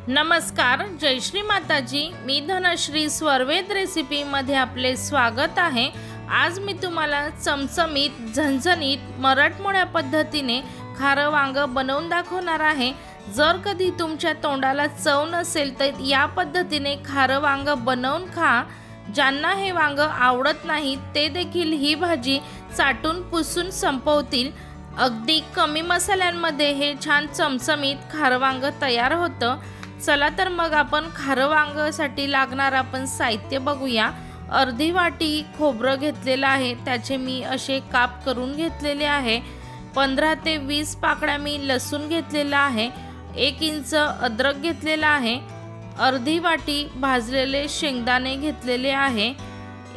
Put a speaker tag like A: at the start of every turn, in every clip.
A: नमस्कार, जय श्री माताजी। मी धनश्री स्वर्वेद रेसिपी मध्ये आपले स्वागत आहे। आज मी तुम्हाला चमचमीत झणझणीत मराठमोळ्या पद्धतीने खारं वांग बनवून दाखवणार आहे। जर कधी तुमच्या तोंडाला चव नसेल तर या पद्धतीने खारं वांग बनवून खा। ज्यांना हे वांग आवडत नाही ते देखील ही भाजी चाटून पुसून संपवतील। अगदी कमी मसाल्यांमध्ये हे छान चमचमीत खारं वांग तयार होतं। चला तर मग आपण खारं वांगसाठी लागणार आपण साहित्य बघूया। अर्धी वाटी खोबरं घेतलेलं आहे, त्याचे मी असे काप करून घेतलेले आहे। 15 ते 20 पाकळ्या मी लसूण घेतलेला आहे। 1 इंच अद्रक घेतलेला आहे। अर्धी वाटी भाजलेले शेंगदाणे घेतलेले आहे।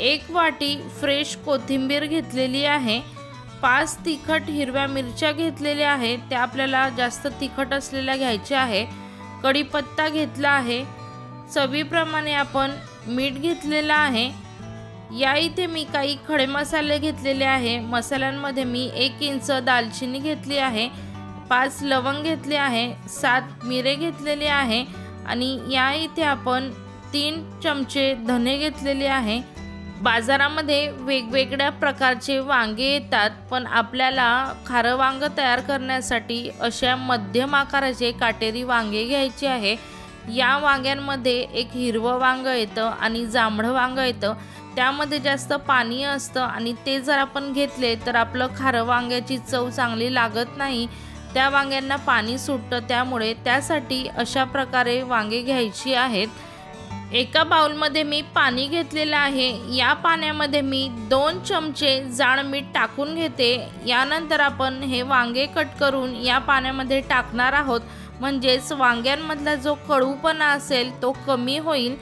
A: 1 वाटी फ्रेश कोथिंबीर घेतलेली आहे। 5 तिखट हिरव्या मिरच्या घेतलेल्या आहेत, त्या आपल्याला जास्त तिखट असलेल्या घ्यायच्या आहे। कढीपत्ता घेतला आहे। चवीप्रमाणे आपण मीठ घेतलेला आहे। या इथे मी काही खडे मसाले घेतलेले आहे। मसाल्यांमध्ये मी 1 इंच दालचिनी घेतली आहे, 5 लवंग घेतले आहे, 7 मिरे घेतलेले आहे आणि या इथे आपण 3 चमचे धने घेतलेले आहे। बाजारामध्ये वेगवेगळ्या प्रकारचे वांगे येतात, पण आपल्याला खारं वांग तयार करण्यासाठी अशा मध्यम आकाराचे काटेरी वांगे घ्यायचे आहे। या वांग्यांमध्ये एक हिरवं वांग येतं आणि जांभळं वांग येतं, त्यामध्ये जास्त पाणी असतं आणि ते जर आपण घेतले तर आपलं खारं वांग्याची चव चांगली लागत नाही। त्या वांग्यांना पाणी सुटतं, त्यामुळे त्यासाठी अशा प्रकारे वांगे घ्यायची आहेत। एका बाउलमध्ये मी पाणी घेतलेलं आहे। या पाण्यामध्ये मी 2 चमचे जाड मीठ टाकून घेते। यानंतर आपण हे वांगे कट करून या पाण्यामध्ये टाकणार आहोत, म्हणजेच वांग्यांमधला जो कडूपणा असेल तो कमी होईल।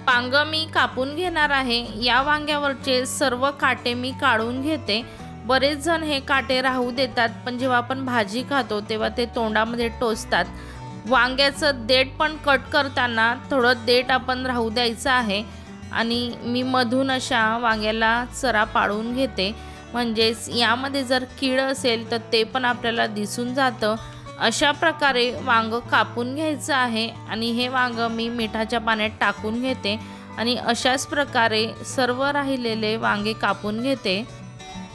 A: वांग मी कापून घेणार आहे। या वांग्यावरचे सर्व काटे मी काढून घेते। बरेच जण हे काटे राहू देतात, पण जेव्हा आपण भाजी खातो तेव्हा ते तोंडामध्ये टोचतात। वांग्याचं देठ पण कट करताना थोडं देठ आपण राहू द्यायचं आहे आणि मी मधून अशा वांग्याला चरा पाडून घेते, म्हणजेच यामध्ये जर कीड असेल तर ते पण आपल्याला दिसून जातं। अशा प्रकारे वांग कापून घ्यायचं आहे आणि हे वांग मी मिठाच्या पाण्यात टाकून घेते आणि अशाच प्रकारे सर्व राहिलेले वांगे कापून घेते।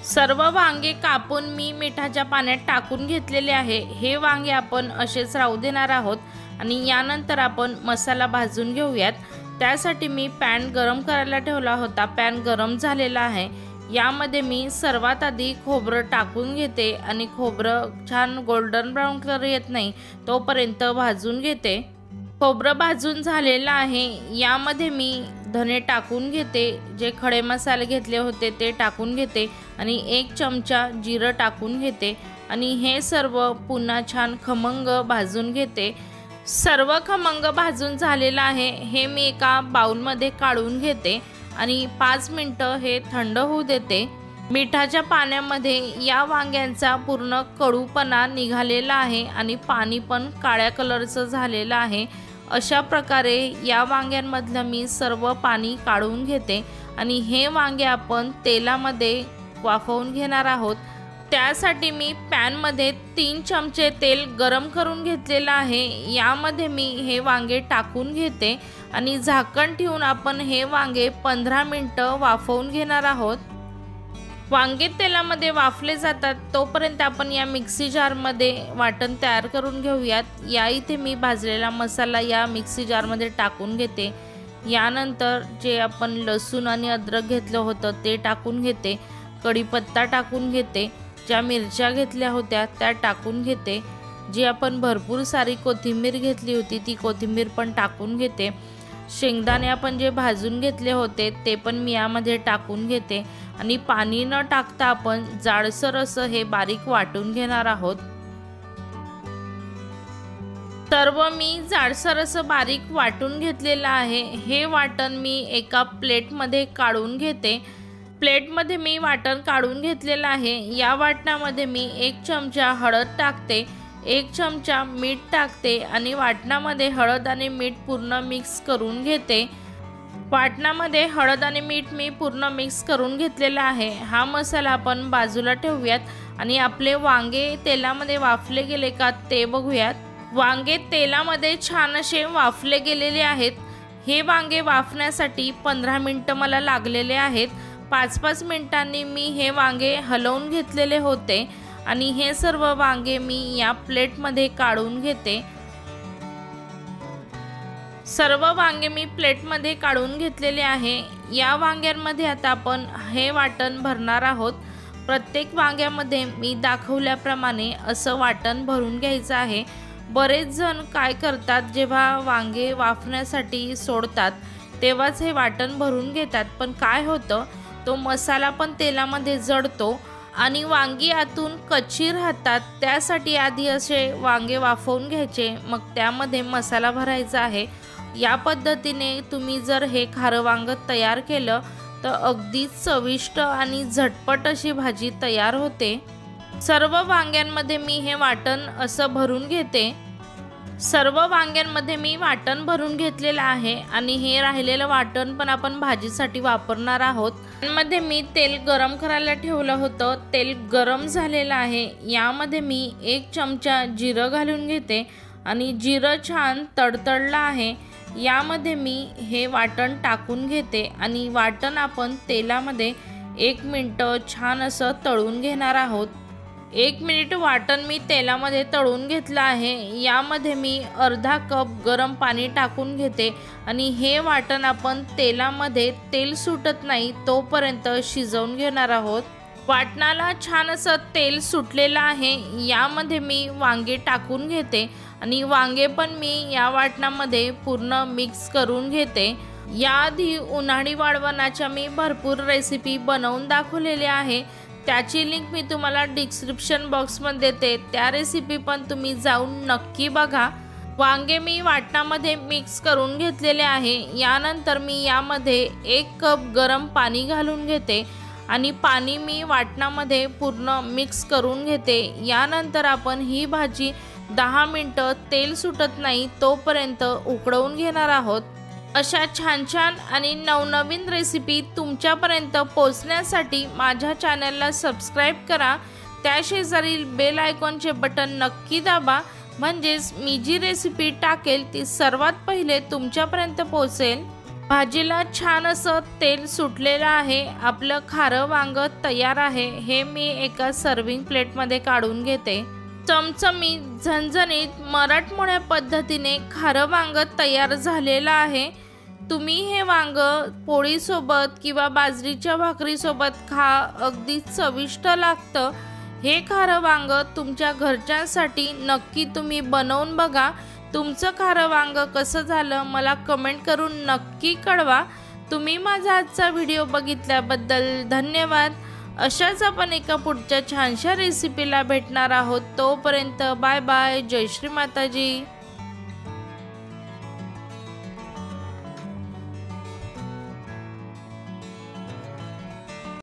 A: सर्व वांगे कापून मी मिठाच्या पाण्यात टाकून घेतलेले आहे। हे वांगे आपण असेच राहू देणार आहोत आणि यानंतर आपण मसाला भाजून घेऊयात। त्यासाठी मी पॅन गरम करायला ठेवला होता। पॅन गरम झालेला आहे। यामध्ये मी सर्वात आधी खोबरं टाकून घेते आणि खोबरं छान गोल्डन ब्राऊन कलर येत नाही तोपर्यंत भाजून घेते। खोबरं भाजून झालेलं आहे। यामध्ये मी धने टाकून घेते, जे खडे मसाले घेतले होते ते टाकून घेते आणि 1 चमचा जिरं टाकून घेते आणि हे सर्व पुन्हा छान खमंग भाजून घेते। सर्व खमंग भाजून झालेलं आहे। हे मी एका बाउलमध्ये काढून घेते आणि 5 मिनिटं हे थंड होऊ देते। मिठाच्या पाण्यामध्ये या वांग्यांचा पूर्ण कडूपणा निघालेला आहे आणि पाणी पण काळ्या कलरचं झालेलं आहे। अशा प्रकारे या वांग्यांमधलं मी सर्व पाणी काढून घेते आणि हे वांगे आपण तेलामध्ये वाफवून घेणार आहोत। त्यासाठी मी पॅनमध्ये 3 चमचे तेल गरम करून घेतलेलं आहे। यामध्ये मी हे वांगे टाकून घेते आणि झाकण ठेवून आपण हे वांगे 15 मिनिटं वाफवून घेणार आहोत। वांगे तेलामध्ये वाफले जातात तोपर्यंत आपण या मिक्सी जारमध्ये वाटण तयार करून घेऊयात। या इथे मी भाजलेला मसाला या मिक्सी जारमध्ये टाकून घेते। यानंतर जे आपण लसूण आणि अद्रक घेतलं होतं ते टाकून घेते। कढीपत्ता टाकून घेते। ज्या मिरच्या घेतल्या होत्या त्या टाकून घेते। जी आपण भरपूर सारी कोथिंबीर घेतली होती ती कोथिंबीर पण टाकून घेते। शेंगदाणे आपण जे भाजून घेतले होते ते पण मी यामध्ये टाकून घेते आणि पाणी न टाकता आपण जाडसर असं हे बारीक वाटून घेणार आहोत। सर्व मी जाडसर असं बारीक वाटून घेतलेलं आहे। हे वाटण मी एका प्लेटमध्ये काढून घेते। प्लेटमध्ये मी वाटण काढून घेतलेलं आहे। या वाटणामध्ये मी 1 चमचा हळद टाकते, 1 चमचा मीठ टाकते आणि वाटणामध्ये हळद आणि मीठ पूर्ण मिक्स करून घेते। वाटणामध्ये हळद आणि मीठ मी पूर्ण मिक्स करून घेतलेला आहे। हा मसाला आपण बाजूला ठेवूयात आणि आपले वांगे तेलामध्ये वाफले गेले का ते बघूयात। वांगे तेलामध्ये छान असे वाफले गेलेले आहेत। हे वांगे वाफण्यासाठी 15 मिनिटं मला लागलेले आहेत। 5-5 मिनिटांनी मी हे वांगे हलवून घेतलेले होते आणि हे सर्व वांगे मी या प्लेटमध्ये काढून घेते। सर्व वांगे मी प्लेटमध्ये काढून घेतलेले आहे। या वांग्यांमध्ये आता आपण हे वाटण भरणार आहोत। प्रत्येक वांग्यामध्ये मी दाखवल्याप्रमाणे असं वाटण भरून घ्यायचं आहे। बरेच जण काय करतात, जेव्हा वांगे वाफण्यासाठी सोडतात तेव्हाच हे वाटण भरून घेतात, पण काय होतं, तो मसाला पण तेलामध्ये जळतो आणि वांगी आतून कच्ची राहतात। त्यासाठी आधी असे वांगे वाफवून घ्यायचे, मग त्यामध्ये मसाला भरायचा आहे। या पद्धतीने तुम्ही जर हे खारं वांग तयार केलं तर अगदी चविष्ट आणि झटपट अशी भाजी तयार होते। सर्व वांग्यांमध्ये मी हे वाटण असं भरून घेते। सर्व वांग्यांमध्ये मी वाटण भरून घेतलेलं आहे आणि हे राहिलेलं वाटण पण आपण भाजीसाठी वापरणार आहोत। यामध्ये मी तेल गरम करायला ठेवलं होतं। तेल गरम झालेलं आहे। यामध्ये मी 1 चमचा जिरं घालून घेते आणि जिरं छान तडतडलं आहे। यामध्ये मी हे वाटण टाकून घेते आणि वाटण आपण तेलामध्ये 1 मिनिट छान असं तळून घेणार आहोत। 1 मिनिट वाटण मी तेलामध्ये तळून घेतलं आहे। यामध्ये मी अर्धा कप गरम पाणी टाकून घेते आणि हे वाटण आपण तेलामध्ये तेल सुटत नाही तोपर्यंत शिजवून घेणार आहोत। वाटणाला छान असं तेल सुटलेलं आहे। यामध्ये मी वांगे टाकून घेते आणि वांगे पण मी या वाटणामध्ये पूर्ण मिक्स करून घेते। याआधी उन्हाळी वाळवणाच्या मी भरपूर रेसिपी बनवून दाखवलेल्या आहे, त्याची लिंक मी तुम्हाला डिस्क्रिप्शन बॉक्समध्ये देते। त्या रेसिपी पण तुम्ही जाऊन नक्की बघा। वांगे मी वाटणामध्ये मिक्स करून घेतलेले आहे। यानंतर मी यामध्ये 1 कप गरम पाणी घालून घेते आणि पाणी मी वाटणामध्ये पूर्ण मिक्स करून घेते। यानंतर आपण ही भाजी 10 मिनिटं तेल सुटत नाही तोपर्यंत उकळवून घेणार आहोत। अशा छान छान आणि नवनवीन रेसिपी तुमच्यापर्यंत पोहोचण्यासाठी माझ्या चॅनलला सबस्क्राईब करा। त्या शेजारील बेल आयकॉनचे बटन नक्की दाबा, म्हणजेच मी जी रेसिपी टाकेल ती सर्वात पहिले तुमच्यापर्यंत पोहोचेल। भाजीला छान असं तेल सुटलेलं आहे। आपलं खारं वांग तयार आहे। हे मी एका सर्विंग प्लेटमध्ये काढून घेते। चमचमीत झणझणीत मराठमोळ्या पद्धतीने खारं वांग तयार झालेलं आहे। तुम्ही हे वांग पोळीसोबत किंवा बाजरीच्या भाकरीसोबत खा, अगदी चविष्ट लागतं। हे खारं वांग तुमच्या घरच्यांसाठी नक्की तुम्ही बनवून बघा। तुमचं खारं वांग कसं झालं मला कमेंट करून नक्की कळवा। तुम्ही माझा आजचा व्हिडिओ बघितल्याबद्दल धन्यवाद। अशाच आपण एका पुढच्या छानशा रेसिपीला भेटणार आहोत। तोपर्यंत बाय बाय। जय श्री माताजी।